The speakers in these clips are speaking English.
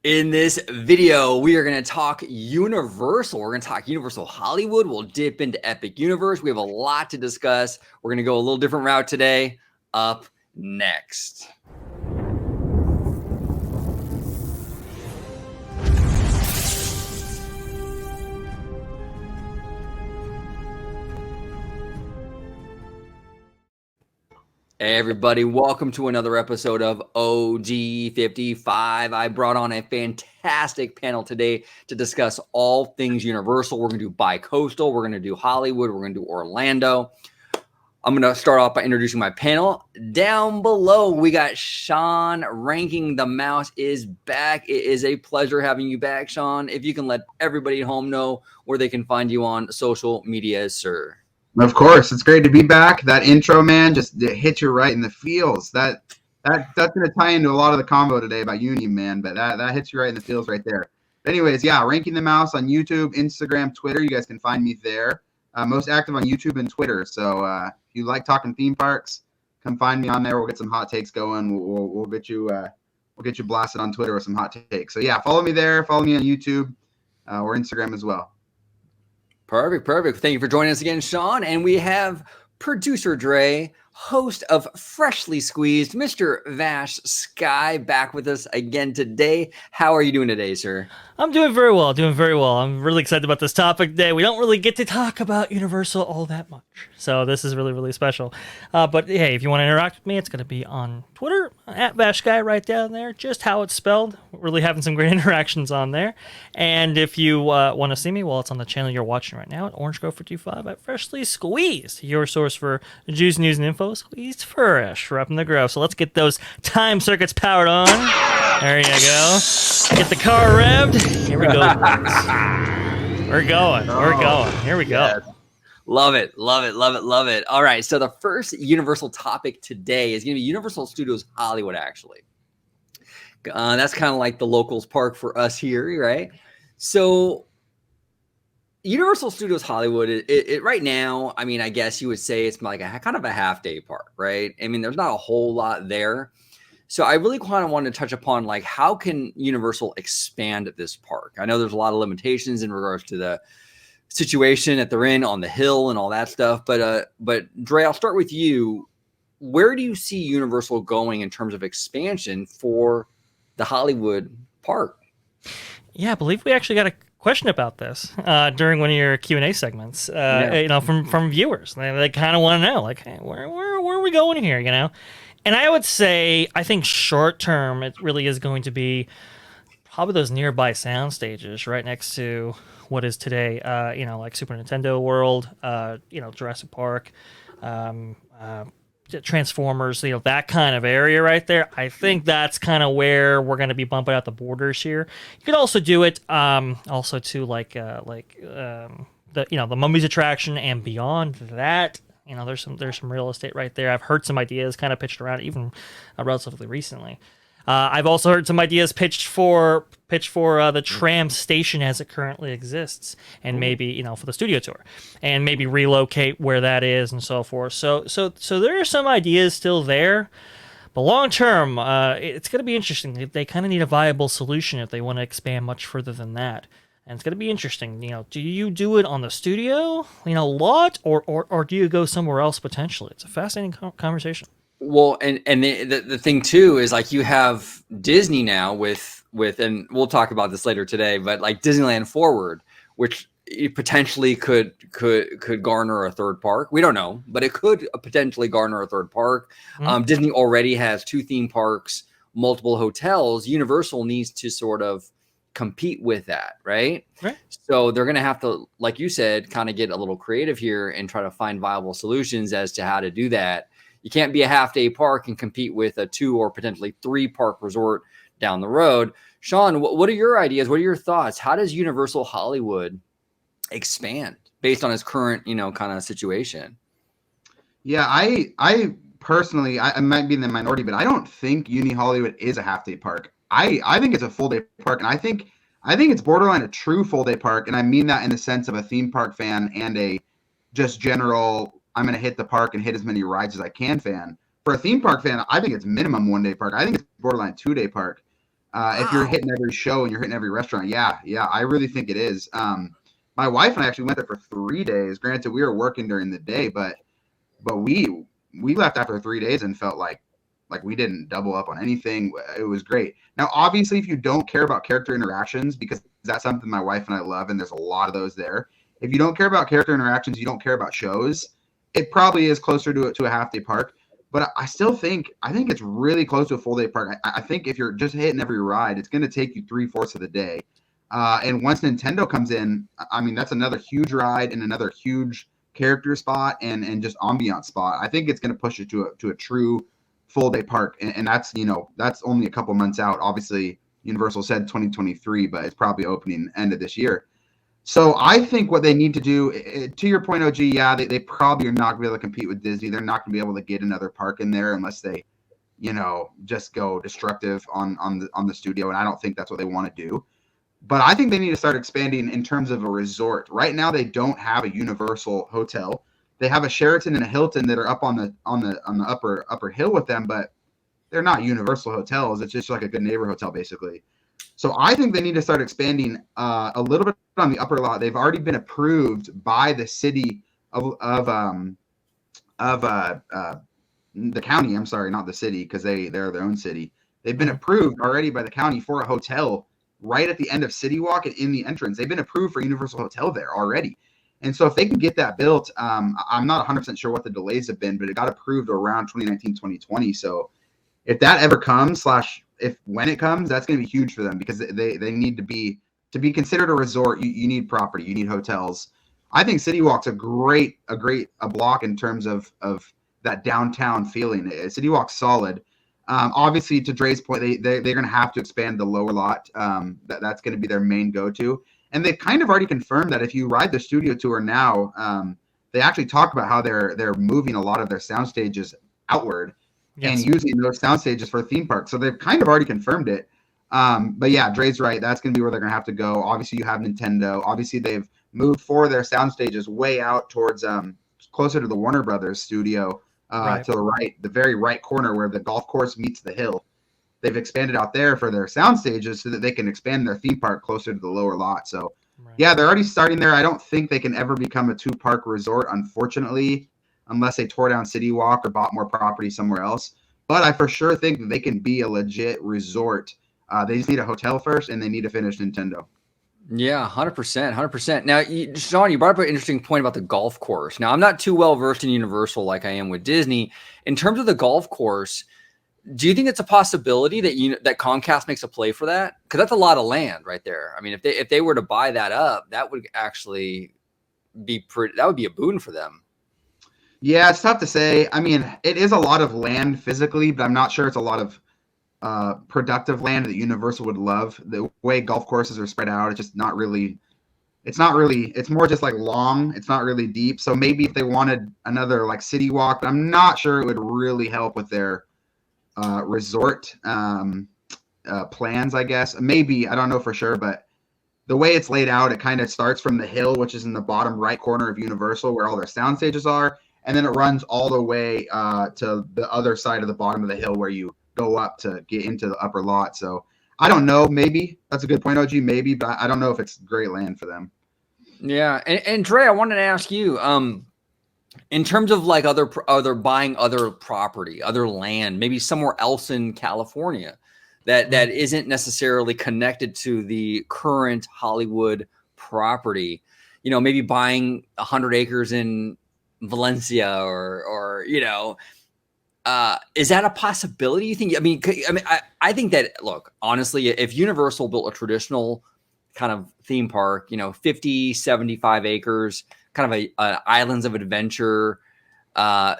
In this video, we are going to talk Universal. We're going to talk Universal Hollywood. We'll dip into Epic Universe. We have a lot to discuss. We're going to go a little different route today. Up next. Hey everybody, welcome to another episode of OG55. I brought on a fantastic panel today to discuss all things Universal. We're going to do bi-coastal, we're going to do Hollywood, we're going to do Orlando. I'm going to start off by introducing my panel. Down below, we got Sean. Ranking the Mouse is back. It is a pleasure having you back, Sean. If you can let everybody at home know where they can find you on social media, sir. Of course, it's great to be back. That intro, man, just hits you right in the feels. That's going to tie into a lot of the convo today about Uni, man. But that hits you right in the feels right there. But anyways, yeah, Ranking the Mouse on YouTube, Instagram, Twitter. You guys can find me there. Most active on YouTube and Twitter. So if you like talking theme parks, come find me on there. We'll get some hot takes going. We'll get you blasted on Twitter with some hot takes. So yeah, follow me there. Follow me on YouTube or Instagram as well. Perfect. Thank you for joining us again, Sean. And we have producer Dre, host of Freshly Squeezed, Mr. Vash Sky, back with us again today. How are you doing today, sir? I'm doing very well. I'm really excited about this topic today. We don't really get to talk about Universal all that much, so this is really, really special. But hey, if you want to interact with me, it's going to be on Twitter, at VashGuy, right down there, just how it's spelled. We're really having some great interactions on there. And if you want to see me, well, it's on the channel you're watching right now at Orange Grove 425 at Freshly Squeezed, your source for juice, news, and info, squeezed fresh, right from the grove. So let's get those time circuits powered on. There you go. Get the car revved. Here we go. We're going. Here we go. Yes. Love it. All right. So the first Universal topic today is going to be Universal Studios Hollywood, actually. That's kind of like the locals park for us here, right? So Universal Studios Hollywood, it right now, I mean, I guess you would say it's like a kind of a half-day park, right? I mean, there's not a whole lot there. So I really kind of wanted to touch upon, like, how can Universal expand this park? I know there's a lot of limitations in regards to the situation that they're in on the hill and all that stuff. But Dre, I'll start with you. Where do you see Universal going in terms of expansion for the Hollywood park? Yeah, I believe we actually got a question about this during one of your Q&A segments. From viewers. They kind of want to know, like, hey, where are we going here? You know. And I would say, I think short term, it really is going to be probably those nearby sound stages right next to what is today, like Super Nintendo World, Jurassic Park, Transformers, that kind of area right there. I think that's kind of where we're going to be bumping out the borders here. You could also do it also to the Mummies attraction and beyond that. There's some real estate right there. I've heard some ideas kind of pitched around even relatively recently. I've also heard some ideas pitched for the tram station as it currently exists, and maybe for the studio tour, and maybe relocate where that is and so forth. So there are some ideas still there, but long term, it's going to be interesting. They kind of need a viable solution if they want to expand much further than that. And it's going to be interesting. Do you do it on the studio, lot, or do you go somewhere else potentially? It's a fascinating conversation. Well, and the thing too is, like, you have Disney now with, and we'll talk about this later today, but like Disneyland Forward, which potentially could garner a third park. We don't know, but it could potentially garner a third park. Mm-hmm. Disney already has 2 theme parks, multiple hotels. Universal needs to sort of compete with that, right? So they're going to have to, like you said, kind of get a little creative here and try to find viable solutions as to how to do that. You can't be a half-day park and compete with a 2 or potentially 3 park resort down the road. Sean, what are your ideas? What are your thoughts? How does Universal Hollywood expand based on its current, kind of situation? Yeah, I personally, I might be in the minority, but I don't think Uni Hollywood is a half-day park. I think it's a full-day park, and I think it's borderline a true full-day park, and I mean that in the sense of a theme park fan and a just general, I'm going to hit the park and hit as many rides as I can fan. For a theme park fan, I think it's minimum 1-day park. I think it's borderline 2-day park. If you're Wow. hitting every show and you're hitting every restaurant, yeah, I really think it is. My wife and I actually went there for 3 days. Granted, we were working during the day, but we left after 3 days and felt like we didn't double up on anything. It was great. Now, obviously, if you don't care about character interactions, because that's something my wife and I love, and there's a lot of those there. If you don't care about character interactions, you don't care about shows. It probably is closer to a half day park. But I still think it's really close to a full day park. I think if you're just hitting every ride, it's going to take you 3/4 of the day. And once Nintendo comes in, I mean, that's another huge ride and another huge character spot and just ambiance spot. I think it's going to push it to a true full day park, and that's that's only a couple months out. Obviously, Universal said 2023, but it's probably opening end of this year. So I think what they need to do, to your point, OG, yeah, they probably are not going to be able to compete with Disney. They're not going to be able to get another park in there unless they, just go destructive on the studio, and I don't think that's what they want to do. But I think they need to start expanding in terms of a resort. Right now, they don't have a Universal hotel. They have a Sheraton and a Hilton that are up on the upper hill with them, but they're not Universal hotels. It's just like a good neighbor hotel, basically. So I think they need to start expanding a little bit on the upper lot. They've already been approved by the city of the county. I'm sorry, not the city, because they're their own city. They've been approved already by the county for a hotel right at the end of City Walk and in the entrance. They've been approved for Universal Hotel there already. And so if they can get that built, I'm not 100% sure what the delays have been, but it got approved around 2019, 2020. So if that ever comes, when it comes, that's going to be huge for them, because they need to be considered a resort. You need property, you need hotels. I think City Walk's a great block in terms of that downtown feeling. City Walk's solid. Obviously, to Dre's point, they're going to have to expand the lower lot. That's going to be their main go-to. And they've kind of already confirmed that if you ride the studio tour now, they actually talk about how they're moving a lot of their sound stages outward. Yes. And using those sound stages for a theme park. So they've kind of already confirmed it. But yeah, Dre's right. That's going to be where they're going to have to go. Obviously, you have Nintendo. Obviously, they've moved 4 of their sound stages way out towards closer to the Warner Brothers studio, right. To the right, the very right corner where the golf course meets the hill. They've expanded out there for their sound stages so that they can expand their theme park closer to the lower lot. So yeah, they're already starting there. I don't think they can ever become a 2-park resort, unfortunately, unless they tore down City Walk or bought more property somewhere else. But I for sure think that they can be a legit resort. They just need a hotel first, and they need to finish Nintendo. Yeah, 100%. Now, Sean, you brought up an interesting point about the golf course. Now, I'm not too well versed in Universal like I am with Disney. In terms of the golf course, do you think it's a possibility that Comcast makes a play for that? Because that's a lot of land right there. I mean, if they were to buy that up, that would actually be that would be a boon for them. Yeah, it's tough to say. I mean, it is a lot of land physically, but I'm not sure it's a lot of productive land that Universal would love. The way golf courses are spread out, it's just not really. It's more just like long. It's not really deep. So maybe if they wanted another like City Walk, but I'm not sure it would really help with their resort plans, I guess. Maybe, I don't know for sure, but the way it's laid out, it kind of starts from the hill, which is in the bottom right corner of Universal, where all their sound stages are. And then it runs all the way to the other side of the bottom of the hill where you go up to get into the upper lot. So I don't know. Maybe that's a good point, OG. Maybe, but I don't know if it's great land for them. Yeah, and Dre, I wanted to ask you, in terms of like other buying other property, other land, maybe somewhere else in California that isn't necessarily connected to the current Hollywood property. Maybe buying 100 acres in Valencia or is that a possibility, you think? I think that, look, honestly, if Universal built a traditional kind of theme park, 50, 75 acres, kind of a Islands of Adventure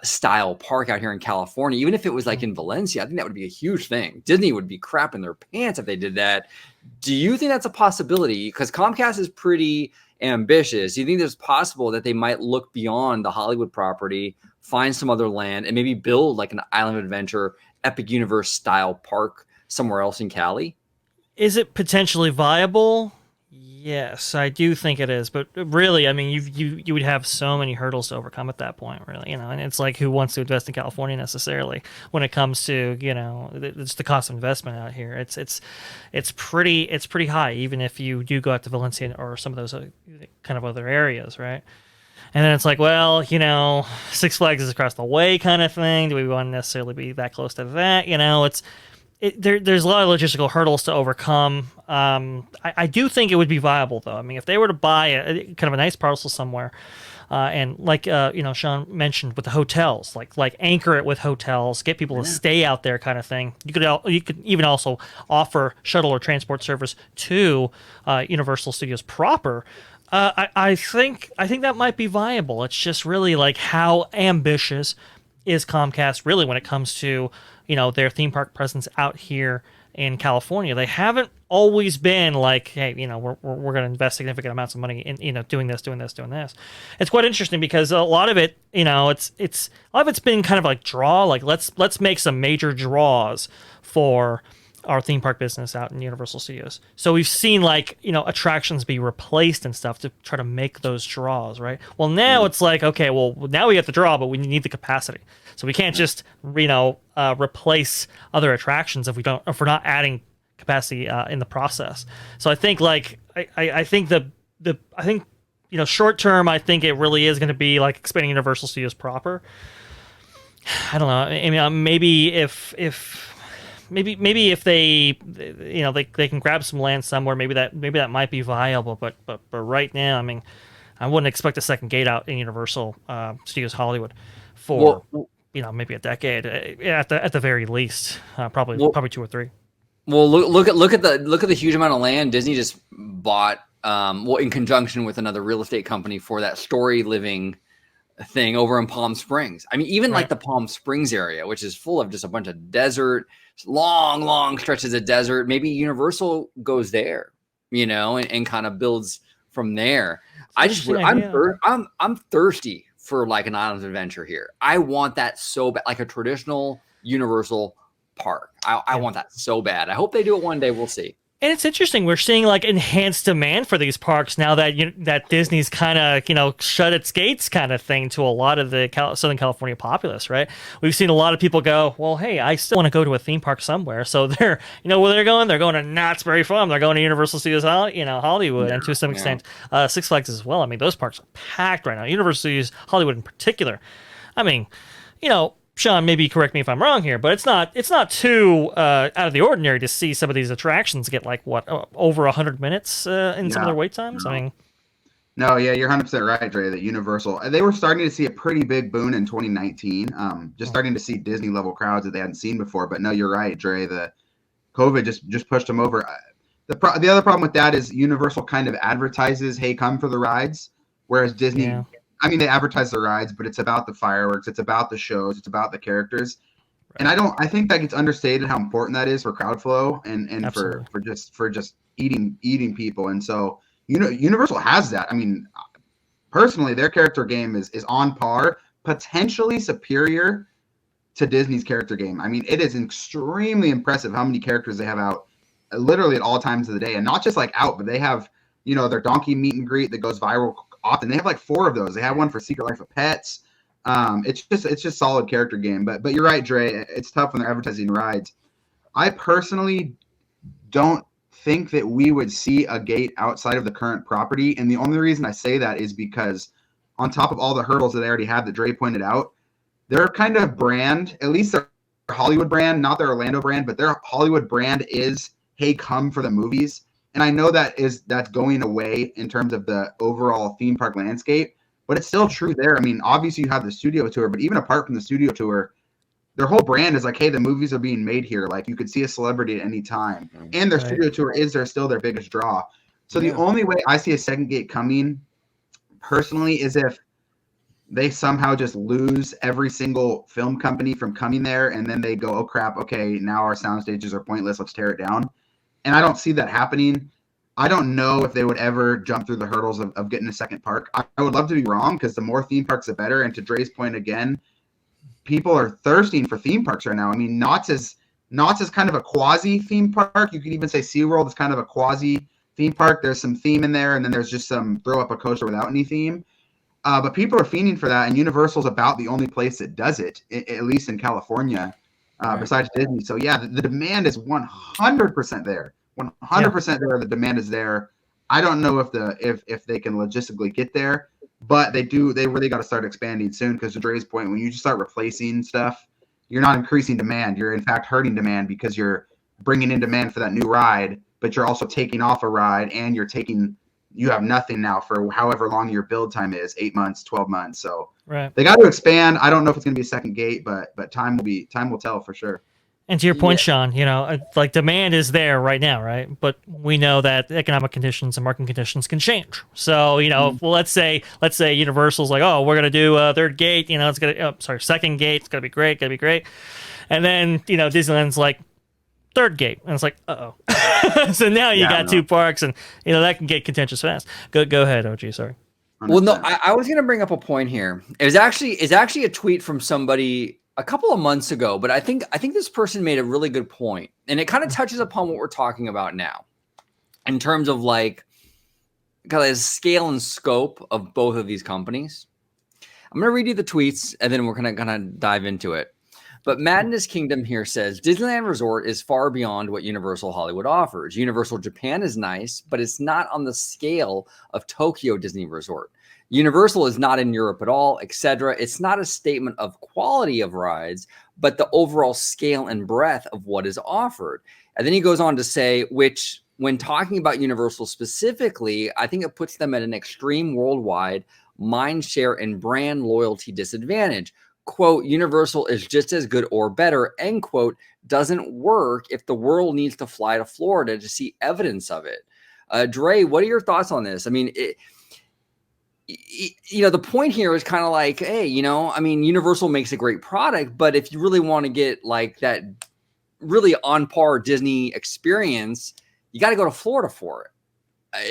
style park out here in California, even if it was like in Valencia, I think that would be a huge thing. Disney would be crapping their pants if they did that. Do you think that's a possibility? Because Comcast is pretty ambitious. Do you think there's possible that they might look beyond the Hollywood property, find some other land, and maybe build like an Island of Adventure, Epic Universe style park somewhere else in Cali? Is it potentially viable? Yes, I do think it is, but really, I mean, you would have so many hurdles to overcome at that point, really, and it's like who wants to invest in California necessarily when it comes to it's the cost of investment out here. It's pretty high, even if you do go out to Valencia or some of those kind of other areas, right? And then it's like, well, Six Flags is across the way, kind of thing. Do we want to necessarily be that close to that? There's a lot of logistical hurdles to overcome. I do think it would be viable, though. I mean, if they were to buy kind of a nice parcel somewhere, and like Sean mentioned with the hotels, like anchor it with hotels, get people to stay out there, kind of thing. You could even also offer shuttle or transport service to Universal Studios proper. I think that might be viable. It's just really like how ambitious is Comcast really when it comes to their theme park presence out here in California. They haven't always been like, hey, we're going to invest significant amounts of money in doing this. It's quite interesting because a lot of it, it's a lot of it's been kind of like draw, like let's make some major draws for our theme park business out in Universal Studios. So we've seen attractions be replaced and stuff to try to make those draws, right? Well, now it's like, okay, well, now we have the draw, but we need the capacity. So we can't just replace other attractions if we're not adding capacity in the process. So I think I think short term, I think it really is going to be like expanding Universal Studios proper. I don't know. I mean, maybe if they they can grab some land somewhere, maybe that might be viable, but right now, I mean, I wouldn't expect a second gate out in Universal Studios Hollywood for maybe a decade at the very least, probably 2 or 3. Well, look at the huge amount of land Disney just bought, in conjunction with another real estate company for that Story Living thing over in Palm Springs. I mean, even like the Palm Springs area, which is full of just a bunch of desert, long stretches of desert. Maybe Universal goes there, and kind of builds from there. I'm thirsty for like an island adventure here. I want that so bad, like a traditional Universal park. I want that so bad. I hope they do it one day. We'll see. And it's interesting. We're seeing like enhanced demand for these parks now that that Disney's kind of shut its gates, kind of thing, to a lot of the Southern California populace. Right? We've seen a lot of people go, well, hey, I still want to go to a theme park somewhere. So they're where they're going. They're going to Knott's Berry Farm. They're going to Universal Studios, Hollywood, and to some extent Six Flags as well. I mean, those parks are packed right now. Universal Studios Hollywood in particular. I mean, Sean, maybe correct me if I'm wrong here, but it's not too out of the ordinary to see some of these attractions get over 100 minutes in some of their wait times. No. I mean, no, yeah, you're 100% right, Dre. That Universal, they were starting to see a pretty big boon in 2019. Just starting to see Disney level crowds that they hadn't seen before. But no, you're right, Dre. The COVID just pushed them over. The other problem with that is Universal kind of advertises, "Hey, come for the rides," whereas Disney. Yeah. I mean, they advertise the rides, but it's about the fireworks, it's about the shows, it's about the characters. Right. And I think that gets understated how important that is for crowd flow and for just eating people. And so, Universal has that. I mean, personally, their character game is on par, potentially superior to Disney's character game. I mean, it is extremely impressive how many characters they have out literally at all times of the day, and not just like out, but they have, their donkey meet and greet that goes viral often. They have like 4 of those. They have one for Secret Life of Pets. It's just solid character game. But you're right, Dre. It's tough when they're advertising rides. I personally don't think that we would see a gate outside of the current property, and the only reason I say that is because on top of all the hurdles that they already have that Dre pointed out, their kind of brand, at least their Hollywood brand, not their Orlando brand, but their Hollywood brand is, hey, come for the movies. And I know that's going away in terms of the overall theme park landscape, but it's still true there. I mean, obviously you have the studio tour, but even apart from the studio tour, their whole brand is like, hey, the movies are being made here. Like, you could see a celebrity at any time. And their studio tour is still their biggest draw. So the only way I see a second gate coming, personally, is if they somehow just lose every single film company from coming there, and then they go, oh, crap, okay, now our sound stages are pointless. Let's tear it down. And I don't see that happening. I don't know if they would ever jump through the hurdles of getting a second park. I would love to be wrong, because the more theme parks, the better. And to Dre's point again, people are thirsting for theme parks right now. I mean, Knott's is kind of a quasi theme park. You could even say SeaWorld is kind of a quasi theme park. There's some theme in there, and then there's just some throw up a coaster without any theme. But people are fiending for that, and Universal's about the only place that does it, at least in California, besides Disney. So yeah, the demand is 100% there. 100% there. The demand is there. I don't know if they can logistically get there, but they really got to start expanding soon, because to Dre's point, when you just start replacing stuff, you're not increasing demand. You're in fact hurting demand, because you're bringing in demand for that new ride, but you're also taking off a ride, and you have nothing now for however long your build time is, 8 months, 12 months. So they got to expand. I don't know if it's going to be a second gate, but time will tell for sure. And to your point, Sean, like demand is there right now, right? But we know that economic conditions and market conditions can change. So, well, let's say Universal's like, oh, we're gonna do a third gate. It's gonna, second gate. It's gonna be great. And then Disneyland's like, third gate, and it's like, uh-oh. So now you got two parks, and that can get contentious fast. Go ahead, OG. Sorry. 100%. Well, no, I was gonna bring up a point here. It's actually a tweet from somebody a couple of months ago, but I think this person made a really good point, and it kind of touches upon what we're talking about now, in terms of like kind of scale and scope of both of these companies. I'm gonna read you the tweets, and then we're gonna dive into it. But Madness Kingdom here says, Disneyland Resort is far beyond what Universal Hollywood offers. Universal Japan is nice, but it's not on the scale of Tokyo Disney Resort. Universal is not in Europe at all, etc. It's not a statement of quality of rides, but the overall scale and breadth of what is offered. And then he goes on to say, which when talking about Universal specifically, I think it puts them at an extreme worldwide mind share and brand loyalty disadvantage. Quote, Universal is just as good or better, end quote, doesn't work if the world needs to fly to Florida to see evidence of it. Dre, what are your thoughts on this? I mean, the point here is kind of like, hey, Universal makes a great product, but if you really want to get like that really on par Disney experience, you got to go to Florida for it.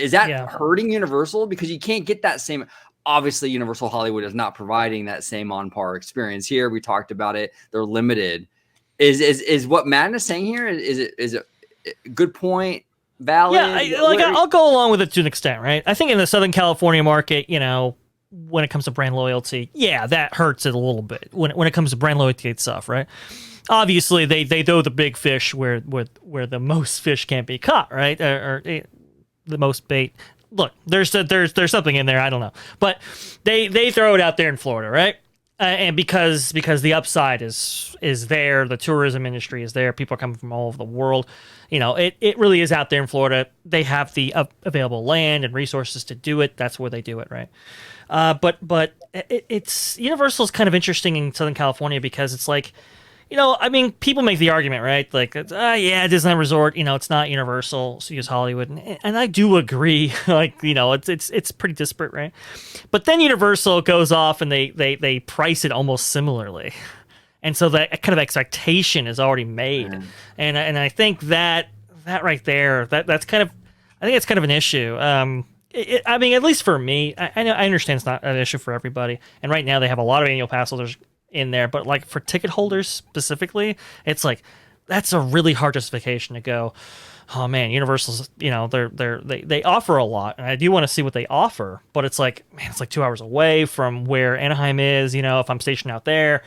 Is that hurting Universal? Because you can't get that same. Obviously, Universal Hollywood is not providing that same on par experience here. We talked about it; they're limited. Is what Madden is saying here? Is it a good point? Valid? Yeah, I'll go along with it to an extent, right? I think in the Southern California market, when it comes to brand loyalty, that hurts it a little bit. When it comes to brand loyalty itself, right? Obviously, they throw the big fish where the most fish can't be caught, right? Or the most bait. Look, there's something in there, I don't know, but they throw it out there in Florida, right? And because the upside is there, the tourism industry is there, people are coming from all over the world. It really is out there in Florida. They have the available land and resources to do it. That's where they do it, right? But it's Universal's kind of interesting in Southern California, because it's like, people make the argument, right? Like, Disneyland Resort, it's not Universal, so use Hollywood. And I do agree, it's pretty disparate, right? But then Universal goes off and they price it almost similarly. And so that kind of expectation is already made. And I think that right there, that's kind of, I think it's kind of an issue. At least for me, I understand it's not an issue for everybody. And right now they have a lot of annual pass holders in there, but like for ticket holders specifically, it's like that's a really hard justification to go, oh man, Universal's, they offer a lot, and I do want to see what they offer, but it's like, man, it's like 2 hours away from where Anaheim is. If I'm stationed out there,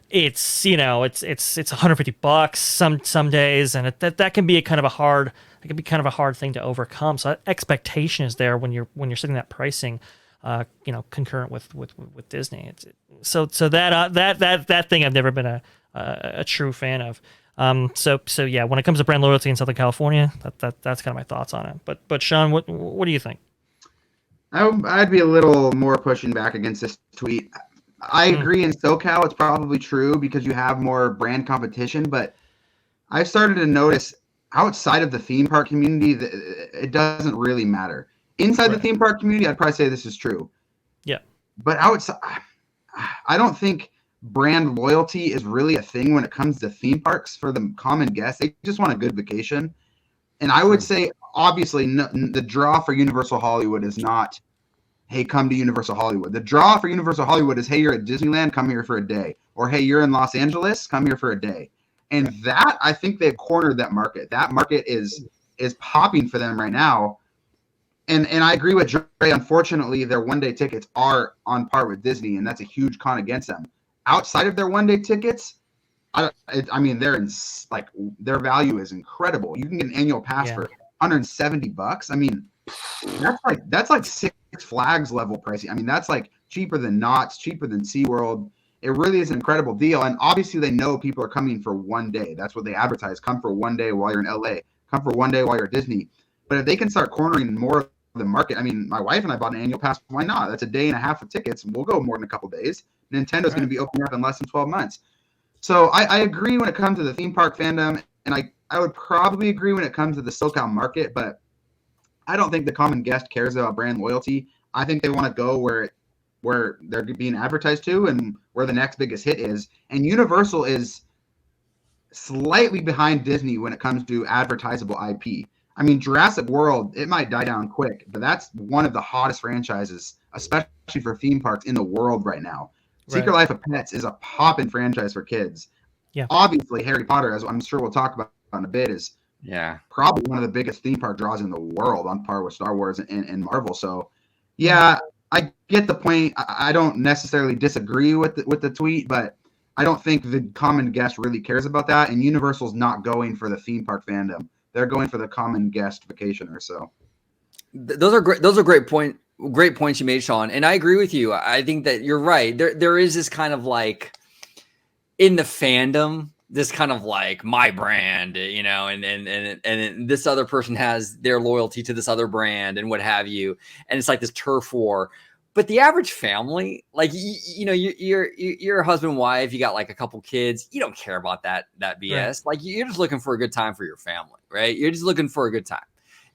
it's it's $150 some days, and that can be a kind of a hard thing to overcome. So that expectation is there when you're setting that pricing, concurrent with Disney. So that thing I've never been a true fan of. So yeah, when it comes to brand loyalty in Southern California, that's kind of my thoughts on it. But Sean, what do you think? I'd be a little more pushing back against this tweet. I agree in SoCal it's probably true because you have more brand competition, but I've started to notice outside of the theme park community that it doesn't really matter. Inside the theme park community, I'd probably say this is true. Yeah. But outside, I don't think brand loyalty is really a thing when it comes to theme parks for the common guest. They just want a good vacation. And I would say, obviously, the draw for Universal Hollywood is not, hey, come to Universal Hollywood. The draw for Universal Hollywood is, hey, you're at Disneyland, come here for a day. Or, hey, you're in Los Angeles, come here for a day. And that, I think they've cornered that market. That market is popping for them right now. And I agree with Dre. Unfortunately, their one-day tickets are on par with Disney, and that's a huge con against them. Outside of their one-day tickets, I mean, like their value is incredible. You can get an annual pass for $170. I mean, that's like Six Flags level pricing. I mean, that's like cheaper than Knott's, cheaper than SeaWorld. It really is an incredible deal. And obviously, they know people are coming for one day. That's what they advertise. Come for one day while you're in LA. Come for one day while you're at Disney. But if they can start cornering more of the market, I mean, my wife and I bought an annual pass. Why not? That's a day and a half of tickets. We'll go more than a couple days. Nintendo's going to be opening up in less than 12 months. So I agree when it comes to the theme park fandom, and I would probably agree when it comes to the SoCal market, but I don't think the common guest cares about brand loyalty. I think they want to go where they're being advertised to and where the next biggest hit is. And Universal is slightly behind Disney when it comes to advertisable IP. I mean, Jurassic World, it might die down quick, but that's one of the hottest franchises, especially for theme parks in the world right now. Secret Life of Pets is a poppin' franchise for kids. Yeah. Obviously, Harry Potter, as I'm sure we'll talk about in a bit, is probably one of the biggest theme park draws in the world, on par with Star Wars and Marvel. So, yeah, I get the point. I don't necessarily disagree with the tweet, but I don't think the common guest really cares about that. And Universal's not going for the theme park fandom; they're going for the common guest vacationer. So, those are great. Those are great points you made, Sean. And I agree with you. I think that you're right. There is this kind of like in the fandom, this kind of like my brand, you know, and this other person has their loyalty to this other brand and what have you. And it's like this turf war. But the average family, like, you know, you're a husband and wife, you got like a couple kids, you don't care about that BS. Right. Like you're just looking for a good time for your family, right? You're just looking for a good time.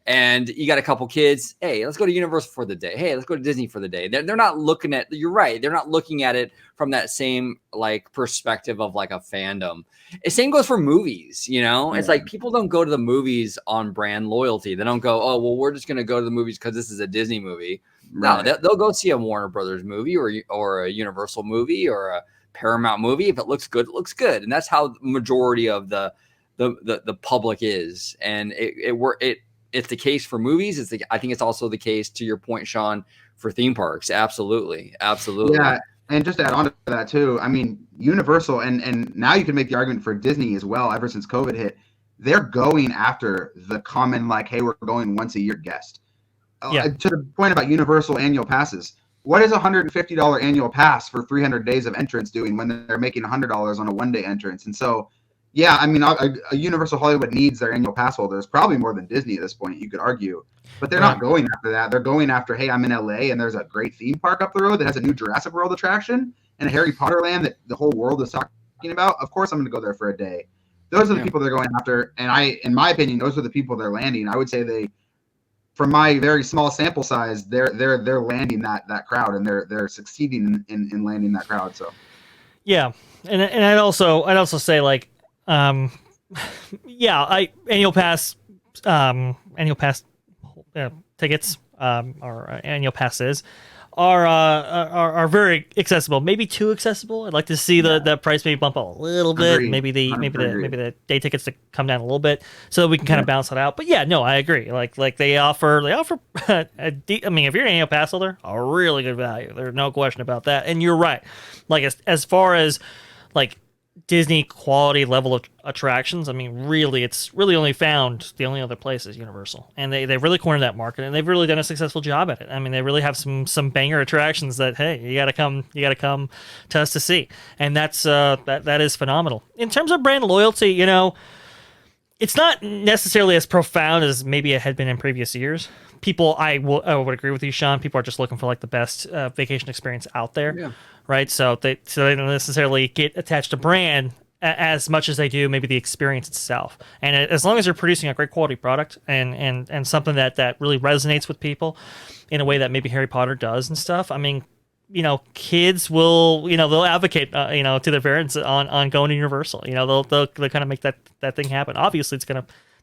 And you got a couple kids. Hey, let's go to Universal for the day. Hey, let's go to Disney for the day. They're not looking at, you're right. They're not looking at it from that same like perspective of like a fandom. The same goes for movies, you know, It's like people don't go to the movies on brand loyalty. They don't go, oh, well, we're just going to go to the movies because this is a Disney movie. Right. No, they'll go see a Warner Brothers movie or a Universal movie or a Paramount movie. If it looks good, it looks good. And that's how the majority of the public is. And it's the case for movies. I think it's also the case, to your point, Sean, for theme parks. Absolutely. Yeah, and just to add on to that too, I mean, Universal, and now you can make the argument for Disney as well, ever since COVID hit, they're going after the common, like, hey, we're going once a year guest. To the point about Universal annual passes, what is a $150 annual pass for 300 days of entrance doing when they're making $100 on a one-day entrance? And so, yeah, I mean, a Universal Hollywood needs their annual pass holders, probably more than Disney at this point, you could argue. But they're not going after that. They're going after, hey, I'm in LA and there's a great theme park up the road that has a new Jurassic World attraction and a Harry Potter land that the whole world is talking about. Of course, I'm going to go there for a day. Those are the people they're going after. And in my opinion, those are the people they're landing. I would say from my very small sample size, they're landing that crowd, and they're succeeding in landing that crowd. So, yeah, and I'd also say like, annual pass tickets or annual passes are very accessible. Maybe too accessible. I'd like to see the price maybe bump up a little bit. Agreed. Maybe the day tickets to come down a little bit so that we can kind of balance it out. But yeah, no, I agree. Like they offer I mean, if you're an annual pass holder, a really good value. There's no question about that. And you're right. Like as far as like Disney quality level of attractions, I mean, really, it's really only found the only other place is Universal, and they've really cornered that market, and they've really done a successful job at it. I mean, they really have some banger attractions that, hey, you gotta come to us to see, and that's that is phenomenal. In terms of brand loyalty, you know, it's not necessarily as profound as maybe it had been in previous years. People, I would agree with you, Sean. People are just looking for like the best vacation experience out there, right? So they don't necessarily get attached to brand as much as they do maybe the experience itself. And as long as you're producing a great quality product and something that really resonates with people in a way that maybe Harry Potter does and stuff, I mean, you know, kids will, you know, they'll advocate, you know, to their parents on going to Universal. You know, they'll kind of make that thing happen. Obviously,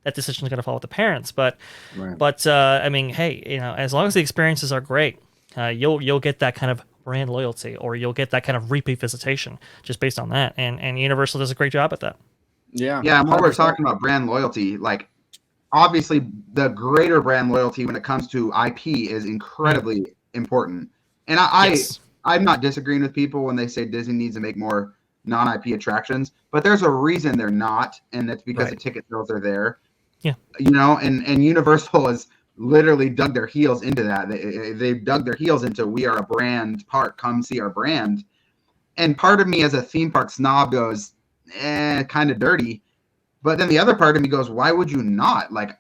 that decision is going to fall with the parents, but I mean, hey, you know, as long as the experiences are great, you'll get that kind of brand loyalty, or you'll get that kind of repeat visitation just based on that. And Universal does a great job at that. Yeah. And while we're talking about brand loyalty, like obviously the greater brand loyalty when it comes to IP is incredibly important. And Yes. I'm not disagreeing with people when they say Disney needs to make more non-IP attractions, but there's a reason they're not, and that's because the Right. ticket sales are there. Yeah. You know, and Universal has literally dug their heels into that. They've dug their heels into, we are a brand park, come see our brand. And part of me as a theme park snob goes, kind of dirty. But then the other part of me goes, why would you not? Like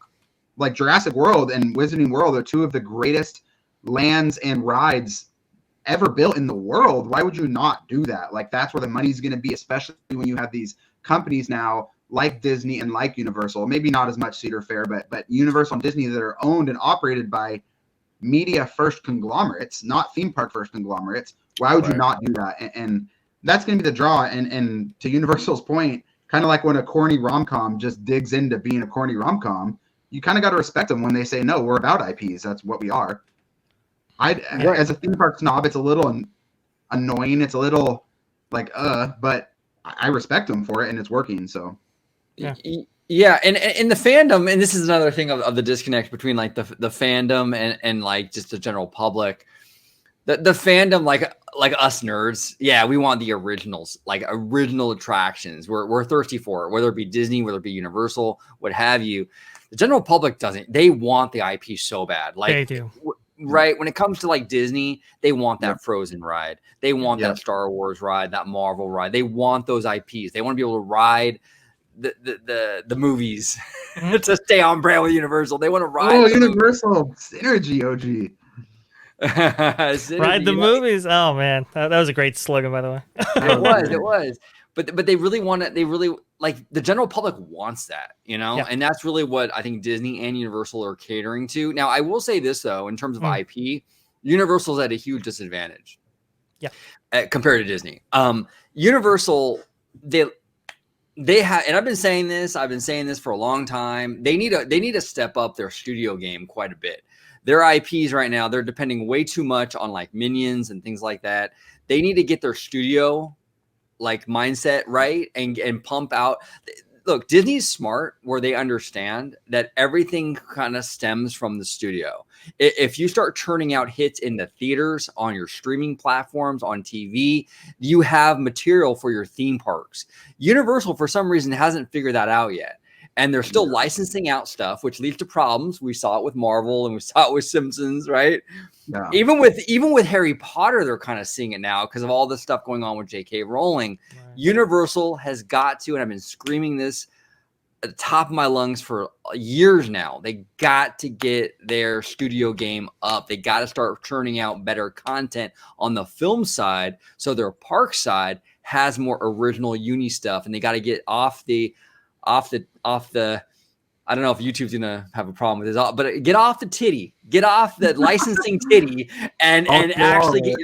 Jurassic World and Wizarding World are two of the greatest lands and rides ever built in the world. Why would you not do that? Like, that's where the money's going to be, especially when you have these companies now like Disney and like Universal. Maybe not as much Cedar Fair, but Universal and Disney that are owned and operated by media first conglomerates, not theme park first conglomerates. Why would you not do that? And that's going to be the draw. And to Universal's point, kind of like when a corny rom-com just digs into being a corny rom-com, you kind of got to respect them when they say, no, we're about IPs. That's what we are. As a theme park snob, it's a little annoying. It's a little like, but I respect them for it, and it's working. So, yeah, and the fandom, and this is another thing of the disconnect between like the fandom and like just the general public. The fandom, like us nerds, yeah, we want the originals, like original attractions. We're thirsty for it, whether it be Disney, whether it be Universal, what have you. The general public doesn't. They want the IP so bad. Like They do. Right. When it comes to like Disney, they want that Frozen ride. They want that Star Wars ride, that Marvel ride. They want those IPs. They want to be able to ride the movies to stay on brand with Universal. They want to ride Universal Synergy, OG. Ride the movies. Oh man, that was a great slogan, by the way. It was. But they really want it. They really like the general public wants that, you know, and that's really what I think Disney and Universal are catering to. Now, I will say this though, in terms of IP, Universal's at a huge disadvantage. Yeah, compared to Disney. Universal, they have, and I've been saying this for a long time. They need to step up their studio game quite a bit. Their IPs right now, they're depending way too much on like Minions and things like that. They need to get their studio like mindset right and pump out. Look, Disney's smart where they understand that everything kind of stems from the studio. If you start churning out hits in the theaters, on your streaming platforms, on TV, you have material for your theme parks. Universal, for some reason, hasn't figured that out yet. And they're still licensing out stuff, which leads to problems. We saw it with Marvel and we saw it with Simpsons, right? Yeah. Even with Harry Potter, they're kind of seeing it now because of all the stuff going on with J.K. Rowling. Right. Universal has got to, and I've been screaming this at the top of my lungs for years now, they got to get their studio game up. They got to start churning out better content on the film side so their park side has more original uni stuff, and they got to get off the I don't know if YouTube's gonna have a problem with this, but get off the titty, get off the licensing titty, and actually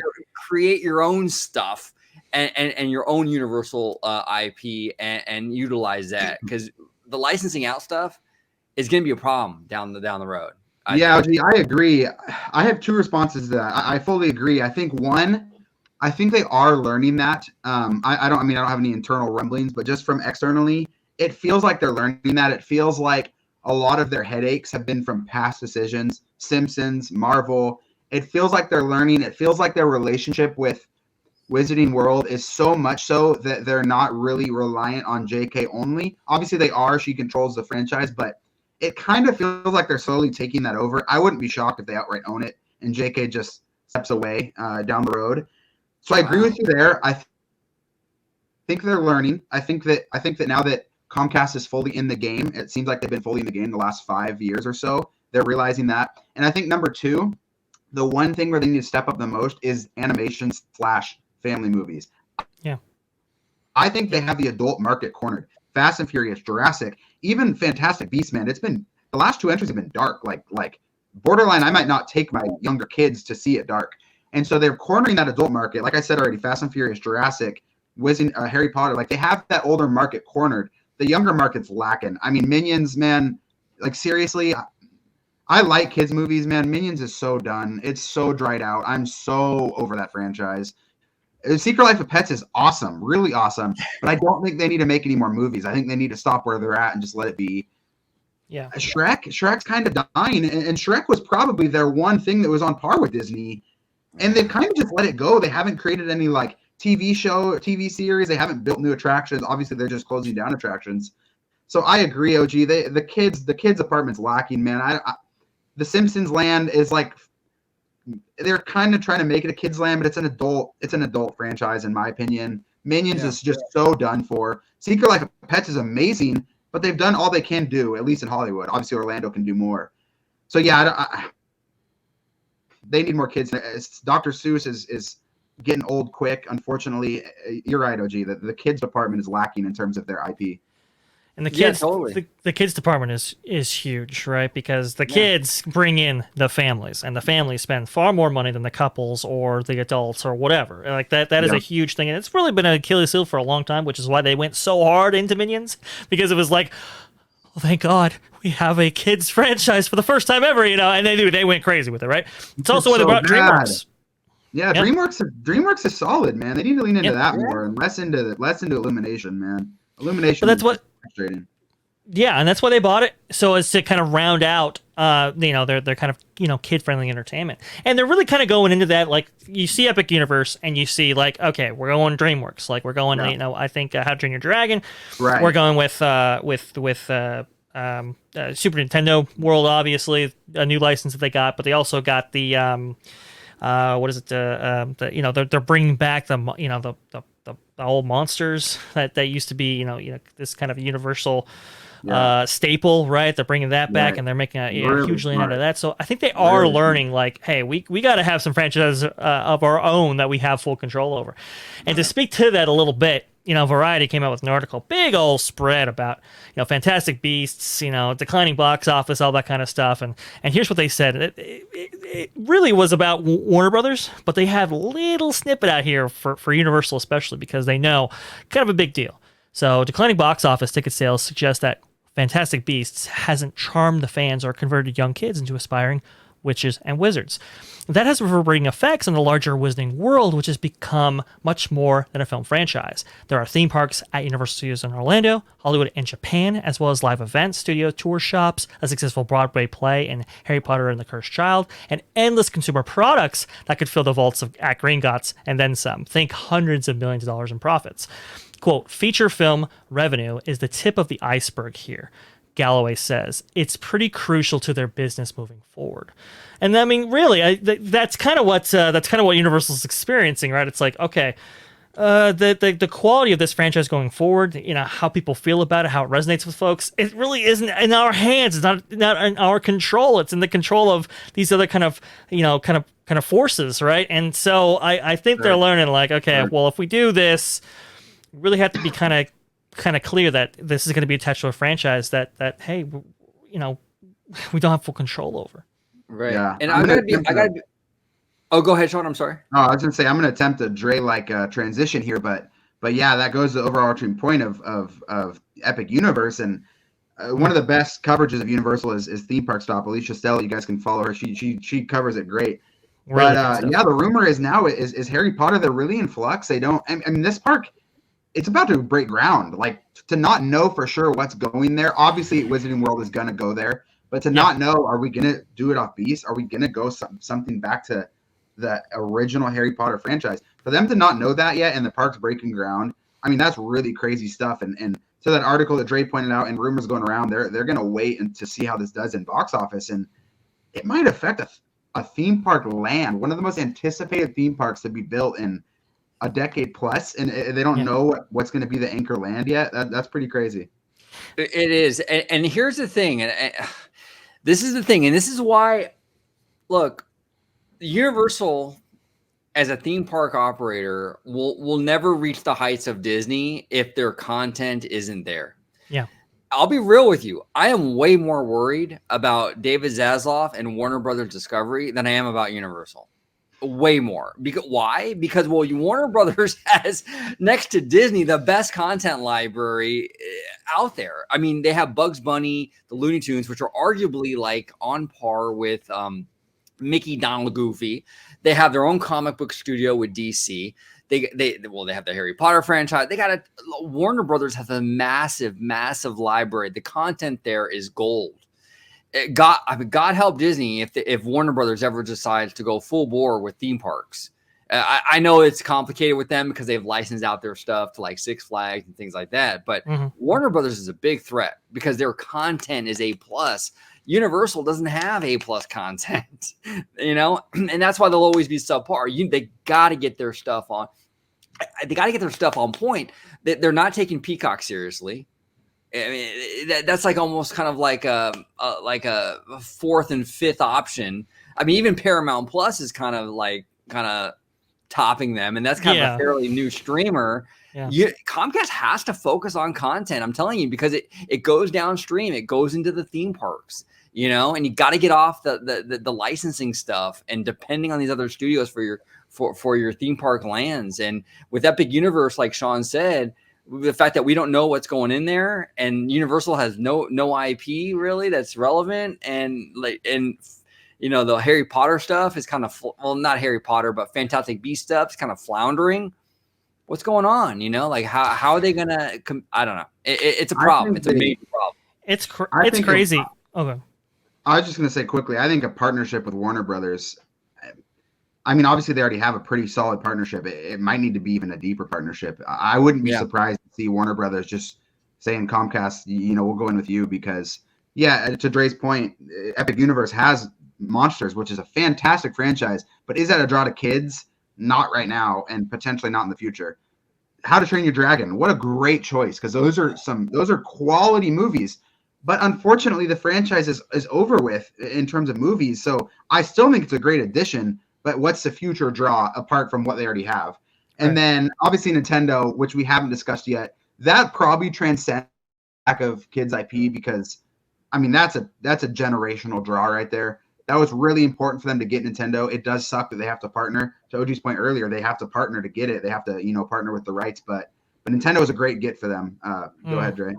create your own stuff and your own Universal IP and utilize that, because the licensing out stuff is gonna be a problem down the road. I agree. I have two responses to that. I fully agree. I think one, I think they are learning that. I don't have any internal rumblings, but just from externally, it feels like they're learning that. It feels like a lot of their headaches have been from past decisions, Simpsons, Marvel. It feels like they're learning. It feels like their relationship with Wizarding World is so much so that they're not really reliant on JK only. Obviously they are. She controls the franchise, but it kind of feels like they're slowly taking that over. I wouldn't be shocked if they outright own it and JK just steps away down the road. So I agree with you there. I think they're learning. I think that now that Comcast is fully in the game, it seems like they've been fully in the game the last 5 years or so. They're realizing that. And I think number two, the one thing where they need to step up the most is animation / family movies. Yeah. I think they have the adult market cornered. Fast and Furious, Jurassic, even Fantastic Beasts, man. It's been, the last two entries have been dark. Like borderline, I might not take my younger kids to see it dark. And so they're cornering that adult market. Like I said already, Fast and Furious, Jurassic, Harry Potter, like they have that older market cornered. The younger market's lacking. I mean, Minions, man, like seriously, I like kids movies, man. Minions is so done. It's so dried out. I'm so over that franchise. Secret Life of Pets is awesome, really awesome. But I don't think they need to make any more movies. I think they need to stop where they're at and just let it be. Yeah. Shrek's kind of dying, and Shrek was probably their one thing that was on par with Disney, and they've kind of just let it go. They haven't created any like TV show or TV series. They haven't built new attractions. Obviously, they're just closing down attractions. So I agree, OG. The kids apartment's lacking, man. The Simpsons land is like they're kind of trying to make it a kids land, but it's an adult franchise in my opinion. Minions is just so done for. Secret Life of Pets is amazing, but they've done all they can do, at least in Hollywood. Obviously, Orlando can do more. So yeah, they need more kids. Dr. Seuss is getting old quick. Unfortunately, you're right, OG. The kids department is lacking in terms of their IP. And the kids, the kids department is huge, right? Because the kids bring in the families, and the families spend far more money than the couples or the adults or whatever. Like that is a huge thing, and it's really been an Achilles heel for a long time, which is why they went so hard into Minions, because it was like, oh, thank God we have a kids franchise for the first time ever, and they went crazy with it, right? It's also why they brought DreamWorks. Yeah, yep. DreamWorks is solid, man. They need to lean into that more and less into Illumination, man. Illumination. But that's what. Yeah, and that's why they bought it, so as to kind of round out, their kind of kid friendly entertainment, and they're really kind of going into that. Like you see Epic Universe, and you see like, okay, we're going DreamWorks, like we're going, I think How to Train Your Dragon, right? We're going with Super Nintendo World, obviously a new license that they got, but they also got the what is it? They're bringing back the old monsters that used to be, this kind of Universal staple, right? They're bringing that back, and they're making a huge lean out of that. So I think they are learning, like, hey, we got to have some franchises of our own that we have full control over. And to speak to that a little bit, Variety came out with an article, big old spread about, Fantastic Beasts, declining box office, all that kind of stuff. And here's what they said. It really was about Warner Brothers, but they have a little snippet out here for Universal especially, because they know kind of a big deal. So declining box office ticket sales suggest that Fantastic Beasts hasn't charmed the fans or converted young kids into aspiring witches and wizards. That has reverberating effects on the larger Wizarding world, which has become much more than a film franchise. There are theme parks at Universal Studios in Orlando, Hollywood, and Japan, as well as live events, studio tour shops, a successful Broadway play in Harry Potter and the Cursed Child, and endless consumer products that could fill the vaults at Gringotts and then some. Think hundreds of millions of dollars in profits. Quote, feature film revenue is the tip of the iceberg here, Galloway says. It's pretty crucial to their business moving forward. And I mean, really, that's kind of what Universal's experiencing, right? It's like, okay, the quality of this franchise going forward, how people feel about it, how it resonates with folks, it really isn't in our hands. It's not in our control. It's in the control of these other kind of forces, right? And so I think they're learning, like, okay, well, if we do this, we really have to be kind of clear that this is going to be attached to a franchise that hey, we don't have full control over. Right. Yeah. And I gotta be. Oh, go ahead, Sean. I'm sorry. Oh, I was gonna say I'm gonna attempt a Dre-like transition here, but yeah, that goes to the overarching point of Epic Universe, and one of the best coverages of Universal is Theme Park Stop. Alicia Stella, you guys can follow her. She covers it great. Really, but yeah, the rumor is now is Harry Potter. They're really in flux. They don't. I mean, this park, it's about to break ground. Like, to not know for sure what's going there. Obviously, Wizarding World is gonna go there, but to not know, are we gonna do it off Beast? Are we gonna go something back to the original Harry Potter franchise? For them to not know that yet, and the park's breaking ground, I mean, that's really crazy stuff. And so that article that Dre pointed out and rumors going around, they're gonna wait and to see how this does in box office, and it might affect a theme park land, one of the most anticipated theme parks to be built in a decade plus, and they don't know what's going to be the anchor land yet. That's pretty crazy. It is. And here's the thing. And this is the thing. And this is why, look, Universal as a theme park operator will never reach the heights of Disney if their content isn't there. Yeah. I'll be real with you. I am way more worried about David Zaslav and Warner Brothers Discovery than I am about Universal. Way more. Why? Because Warner Brothers has, next to Disney, the best content library out there. I mean, they have Bugs Bunny, the Looney Tunes, which are arguably like on par with Mickey, Donald, Goofy. They have their own comic book studio with DC. They have the Harry Potter franchise. Warner Brothers has a massive library. The content there is gold. God help Disney if Warner Brothers ever decides to go full bore with theme parks. I know it's complicated with them because they've licensed out their stuff to like Six Flags and things like that. But Warner Brothers is a big threat because their content is A+. Universal doesn't have A+ content, and that's why they'll always be subpar. They got to get their stuff on. They got to get their stuff on point. They're not taking Peacock seriously. I mean, that's like almost kind of like a fourth and fifth option. I mean, even Paramount Plus is kind of topping them, and that's kind of a fairly new streamer. Comcast has to focus on content. I'm telling you, because it goes downstream, it goes into the theme parks, and you got to get off the licensing stuff and depending on these other studios for your theme park lands. And with Epic Universe, like Sean said, the fact that we don't know what's going in there, and Universal has no IP really that's relevant, and the Harry Potter stuff is kind of not Harry Potter, but Fantastic Beasts stuff is kind of floundering. What's going on? How are they gonna? I don't know. It's a problem. It's a major problem. It's crazy. Okay. I was just gonna say quickly. I think a partnership with Warner Brothers. I mean, obviously they already have a pretty solid partnership. It might need to be even a deeper partnership. I wouldn't be surprised to see Warner Brothers just saying Comcast, we'll go in with you because, to Dre's point, Epic Universe has Monsters, which is a fantastic franchise, but is that a draw to kids? Not right now, and potentially not in the future. How to Train Your Dragon, what a great choice, because those are quality movies. But unfortunately, the franchise is over with in terms of movies. So I still think it's a great addition. But what's the future draw apart from what they already have? And then obviously Nintendo, which we haven't discussed yet, that probably transcends lack of kids IP because, I mean, that's a generational draw right there. That was really important for them to get Nintendo. It does suck that they have to partner. To OG's point earlier, they have to partner to get it. They have to, partner with the rights. But Nintendo is a great get for them. Go ahead, Dre.